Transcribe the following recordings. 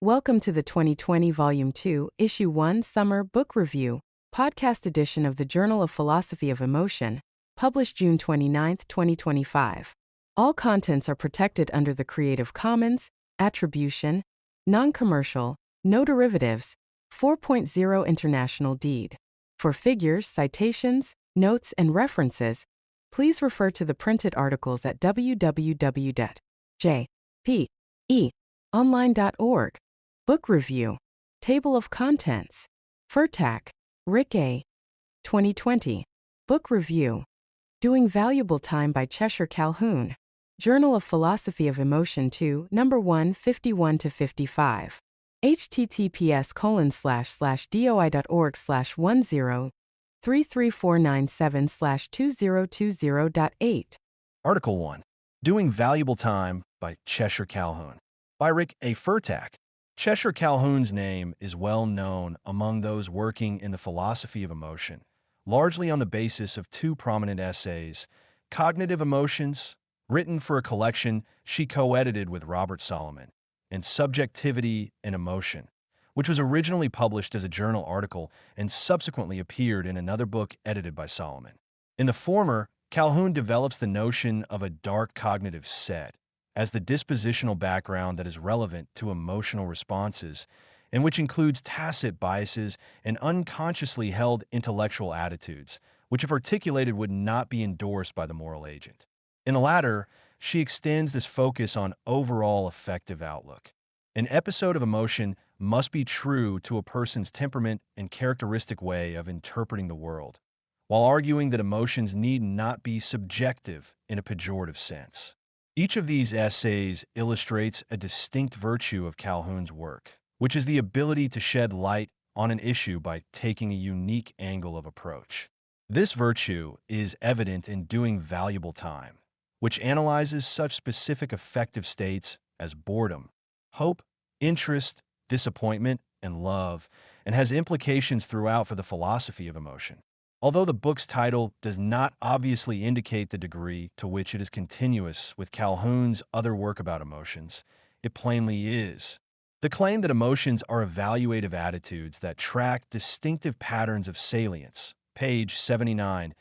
Welcome to the 2020 Volume 2, Issue 1 Summer Book Review, podcast edition of the Journal of Philosophy of Emotion, published June 29, 2025. All contents are protected under the Creative Commons, Attribution, Non-Commercial, No Derivatives, 4.0 International Deed. For figures, citations, notes, and references, please refer to the printed articles at www.jpeonline.org. Book Review. Table of Contents. Furtak, Rick A. 2020. Book Review. Doing Valuable Time by Cheshire Calhoun. Journal of Philosophy of Emotion 2, Number 1, 51-55. https://doi.org/10-33497/2020.8. Article 1. Doing Valuable Time by Cheshire Calhoun. By Rick A. Furtak. Cheshire Calhoun's name is well known among those working in the philosophy of emotion, largely on the basis of two prominent essays, Cognitive Emotions, written for a collection she co-edited with Robert Solomon, and Subjectivity and Emotion, which was originally published as a journal article and subsequently appeared in another book edited by Solomon. In the former, Calhoun develops the notion of a dark cognitive set as the dispositional background that is relevant to emotional responses, and which includes tacit biases and unconsciously held intellectual attitudes, which if articulated would not be endorsed by the moral agent. In the latter, she extends this focus on overall affective outlook. An episode of emotion must be true to a person's temperament and characteristic way of interpreting the world, while arguing that emotions need not be subjective in a pejorative sense. Each of these essays illustrates a distinct virtue of Calhoun's work, which is the ability to shed light on an issue by taking a unique angle of approach. This virtue is evident in Doing Valuable Time, which analyzes such specific affective states as boredom, hope, interest, disappointment, and love, and has implications throughout for the philosophy of emotion. Although the book's title does not obviously indicate the degree to which it is continuous with Calhoun's other work about emotions, it plainly is. The claim that emotions are evaluative attitudes that track distinctive patterns of salience, page 79,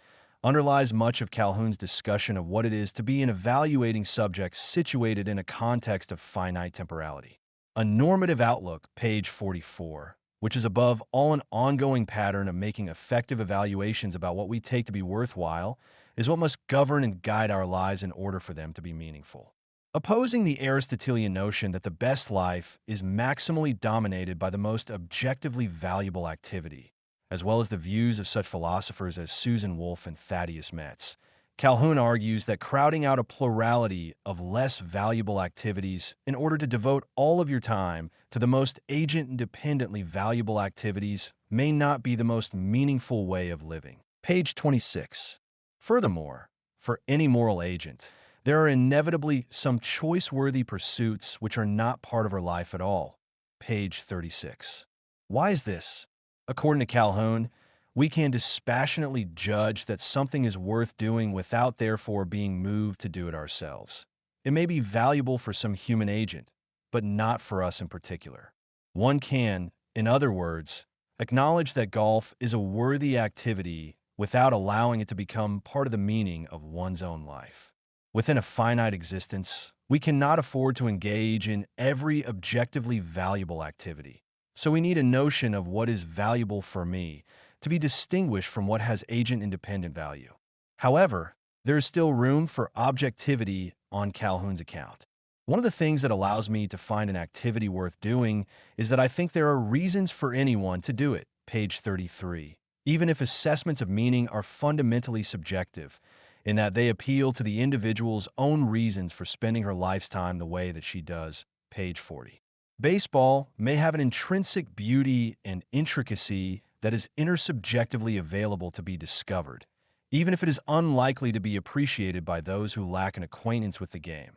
underlies much of Calhoun's discussion of what it is to be an evaluating subject situated in a context of finite temporality. A normative outlook, page 44, which is above all an ongoing pattern of making effective evaluations about what we take to be worthwhile, is what must govern and guide our lives in order for them to be meaningful. Opposing the Aristotelian notion that the best life is maximally dominated by the most objectively valuable activity, as well as the views of such philosophers as Susan Wolf and Thaddeus Metz, Calhoun argues that crowding out a plurality of less valuable activities in order to devote all of your time to the most agent-independently valuable activities may not be the most meaningful way of living. Page 26. Furthermore, for any moral agent, there are inevitably some choice-worthy pursuits which are not part of our life at all. Page 36. Why is this? According to Calhoun, we can dispassionately judge that something is worth doing without therefore being moved to do it ourselves. It may be valuable for some human agent, but not for us in particular. One can, in other words, acknowledge that golf is a worthy activity without allowing it to become part of the meaning of one's own life. Within a finite existence, we cannot afford to engage in every objectively valuable activity. So we need a notion of what is valuable for me to be distinguished from what has agent-independent value. However, there is still room for objectivity on Calhoun's account. One of the things that allows me to find an activity worth doing is that I think there are reasons for anyone to do it, page 33, even if assessments of meaning are fundamentally subjective, in that they appeal to the individual's own reasons for spending her life's time the way that she does, page 40. Baseball may have an intrinsic beauty and intricacy that is intersubjectively available to be discovered, even if it is unlikely to be appreciated by those who lack an acquaintance with the game.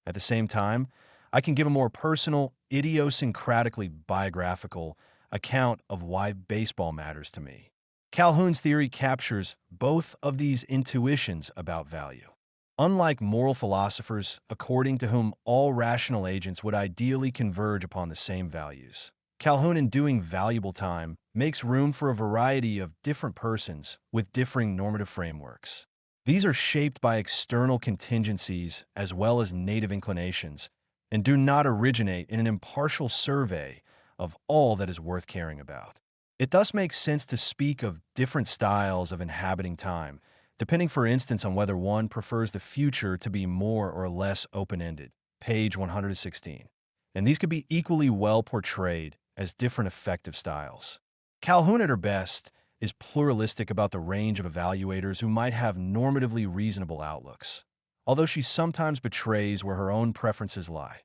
At the same time, I can give a more personal, idiosyncratically biographical account of why baseball matters to me. Calhoun's theory captures both of these intuitions about value. Unlike moral philosophers, according to whom all rational agents would ideally converge upon the same values, Calhoun, in doing valuable time, makes room for a variety of different persons with differing normative frameworks. These are shaped by external contingencies as well as native inclinations, and do not originate in an impartial survey of all that is worth caring about. It thus makes sense to speak of different styles of inhabiting time, depending, for instance, on whether one prefers the future to be more or less open-ended, page 116. And these could be equally well portrayed as different effective styles. Calhoun, at her best, is pluralistic about the range of evaluators who might have normatively reasonable outlooks, although she sometimes betrays where her own preferences lie.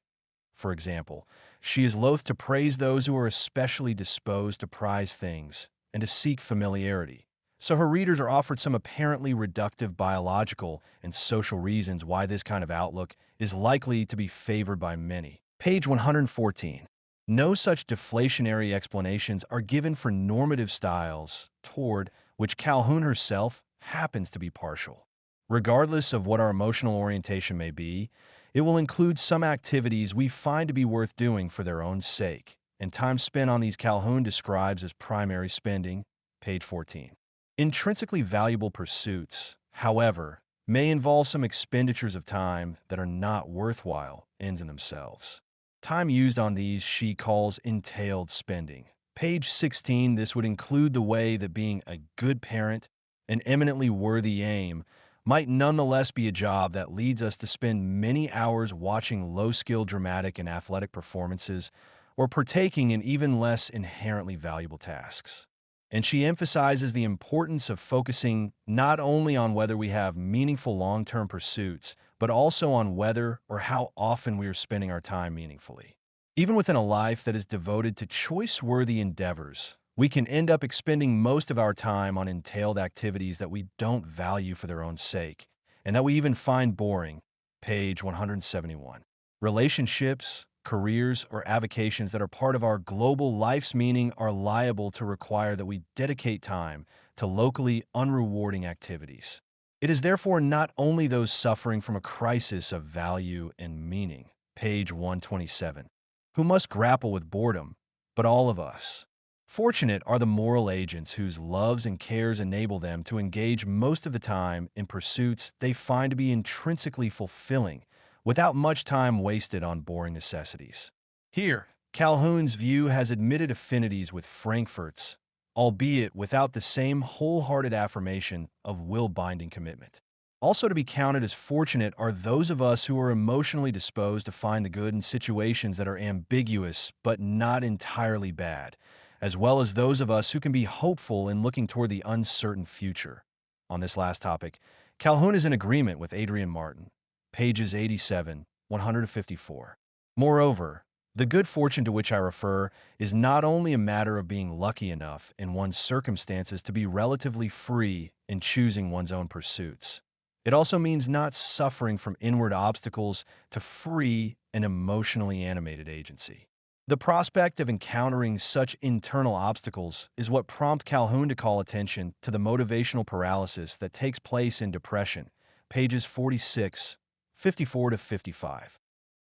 For example, she is loath to praise those who are especially disposed to prize things and to seek familiarity, so her readers are offered some apparently reductive biological and social reasons why this kind of outlook is likely to be favored by many. Page 114. No such deflationary explanations are given for normative styles toward which Calhoun herself happens to be partial. Regardless of what our emotional orientation may be, it will include some activities we find to be worth doing for their own sake, and time spent on these Calhoun describes as primary spending, page 14. Intrinsically valuable pursuits, however, may involve some expenditures of time that are not worthwhile ends in themselves. Time used on these she calls entailed spending. Page 16, this would include the way that being a good parent, an eminently worthy aim, might nonetheless be a job that leads us to spend many hours watching low-skill dramatic and athletic performances or partaking in even less inherently valuable tasks. And she emphasizes the importance of focusing not only on whether we have meaningful long-term pursuits, but also on whether or how often we are spending our time meaningfully. Even within a life that is devoted to choice-worthy endeavors, we can end up expending most of our time on entailed activities that we don't value for their own sake, and that we even find boring. Page 171. Relationships, careers, or avocations that are part of our global life's meaning are liable to require that we dedicate time to locally unrewarding activities. It is therefore not only those suffering from a crisis of value and meaning, page 127, who must grapple with boredom, but all of us. Fortunate are the moral agents whose loves and cares enable them to engage most of the time in pursuits they find to be intrinsically fulfilling, without much time wasted on boring necessities. Here, Calhoun's view has admitted affinities with Frankfurt's, albeit without the same wholehearted affirmation of will-binding commitment. Also to be counted as fortunate are those of us who are emotionally disposed to find the good in situations that are ambiguous but not entirely bad, as well as those of us who can be hopeful in looking toward the uncertain future. On this last topic, Calhoun is in agreement with Adrian Martin, pages 87, 154. Moreover, the good fortune to which I refer is not only a matter of being lucky enough in one's circumstances to be relatively free in choosing one's own pursuits. It also means not suffering from inward obstacles to free and emotionally animated agency. The prospect of encountering such internal obstacles is what prompts Calhoun to call attention to the motivational paralysis that takes place in depression, pages 46, 54 to 55.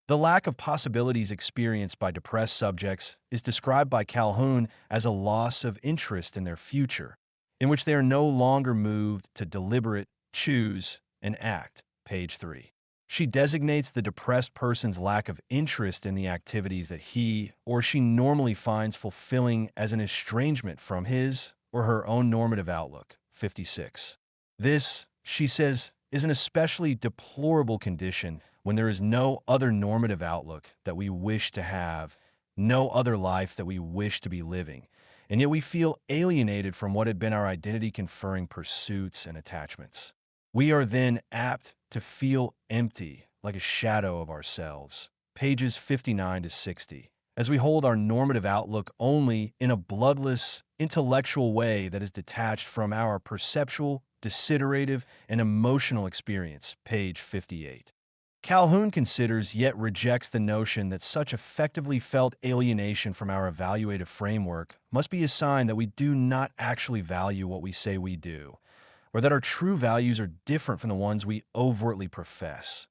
The lack of possibilities experienced by depressed subjects is described by Calhoun as a loss of interest in their future, in which they are no longer moved to deliberate, choose, and act, page 3. She designates the depressed person's lack of interest in the activities that he or she normally finds fulfilling as an estrangement from his or her own normative outlook, 56. This, she says, is an especially deplorable condition when there is no other normative outlook that we wish to have, no other life that we wish to be living, and yet we feel alienated from what had been our identity-conferring pursuits and attachments. We are then apt to feel empty, like a shadow of ourselves, pages 59 to 60, as we hold our normative outlook only in a bloodless, intellectual way that is detached from our perceptual, desiderative, and emotional experience, page 58. Calhoun considers yet rejects the notion that such effectively felt alienation from our evaluative framework must be a sign that we do not actually value what we say we do, or that our true values are different from the ones we overtly profess,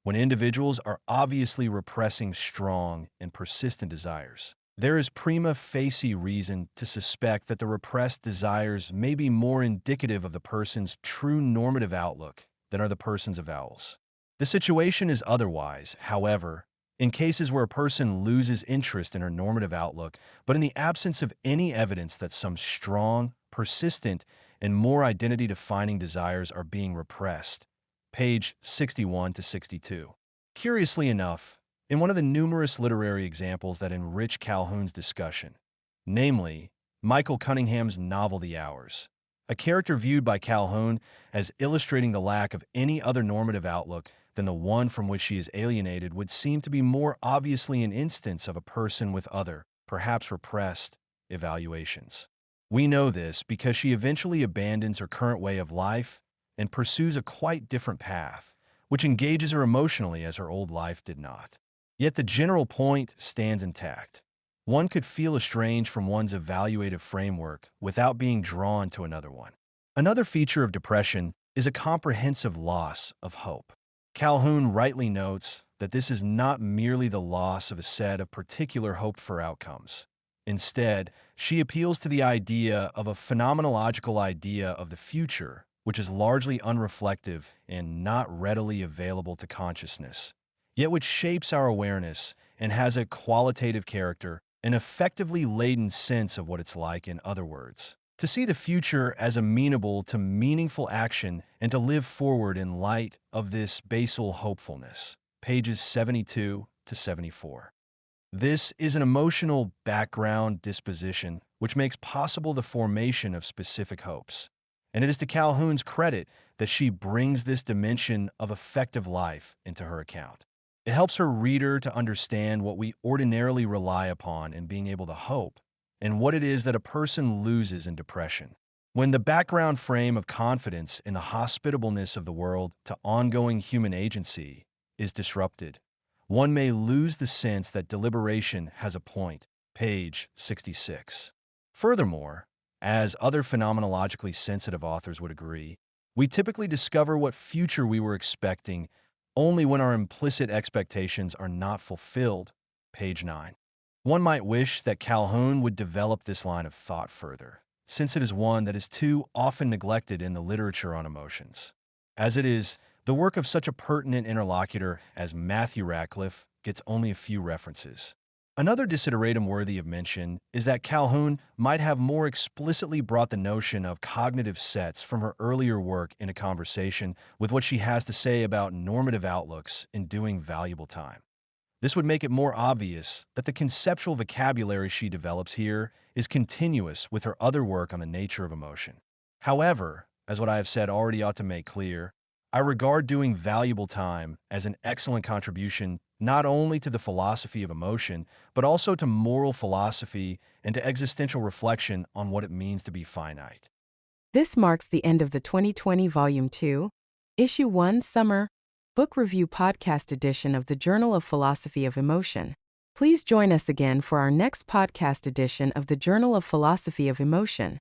when individuals are obviously repressing strong and persistent desires. There is prima facie reason to suspect that the repressed desires may be more indicative of the person's true normative outlook than are the person's avowals. The situation is otherwise, however, in cases where a person loses interest in her normative outlook, but in the absence of any evidence that some strong, persistent, and more identity-defining desires are being repressed. Page 61 to 62. Curiously enough, in one of the numerous literary examples that enrich Calhoun's discussion, namely Michael Cunningham's novel The Hours, a character viewed by Calhoun as illustrating the lack of any other normative outlook than the one from which she is alienated would seem to be more obviously an instance of a person with other, perhaps repressed, evaluations. We know this because she eventually abandons her current way of life and pursues a quite different path, which engages her emotionally as her old life did not. Yet the general point stands intact. One could feel estranged from one's evaluative framework without being drawn to another one. Another feature of depression is a comprehensive loss of hope. Calhoun rightly notes that this is not merely the loss of a set of particular hoped-for outcomes. Instead, she appeals to the idea of a phenomenological idea of the future, which is largely unreflective and not readily available to consciousness, yet which shapes our awareness and has a qualitative character, an effectively latent sense of what it's like, in other words. To see the future as amenable to meaningful action and to live forward in light of this basal hopefulness. Pages 72 to 74. This is an emotional background disposition which makes possible the formation of specific hopes. And it is to Calhoun's credit that she brings this dimension of effective life into her account. It helps her reader to understand what we ordinarily rely upon in being able to hope, and what it is that a person loses in depression. When the background frame of confidence in the hospitableness of the world to ongoing human agency is disrupted, one may lose the sense that deliberation has a point. Page 66. Furthermore, as other phenomenologically sensitive authors would agree, we typically discover what future we were expecting only when our implicit expectations are not fulfilled. Page 9. One might wish that Calhoun would develop this line of thought further, since it is one that is too often neglected in the literature on emotions. As it is, the work of such a pertinent interlocutor as Matthew Radcliffe gets only a few references. Another desideratum worthy of mention is that Calhoun might have more explicitly brought the notion of cognitive sets from her earlier work into conversation with what she has to say about normative outlooks in Doing Valuable Time. This would make it more obvious that the conceptual vocabulary she develops here is continuous with her other work on the nature of emotion. However, as what I have said already ought to make clear, I regard Doing Valuable Time as an excellent contribution not only to the philosophy of emotion, but also to moral philosophy and to existential reflection on what it means to be finite. This marks the end of the 2020 Volume 2, Issue 1 Summer Book Review Podcast edition of the Journal of Philosophy of Emotion. Please join us again for our next podcast edition of the Journal of Philosophy of Emotion.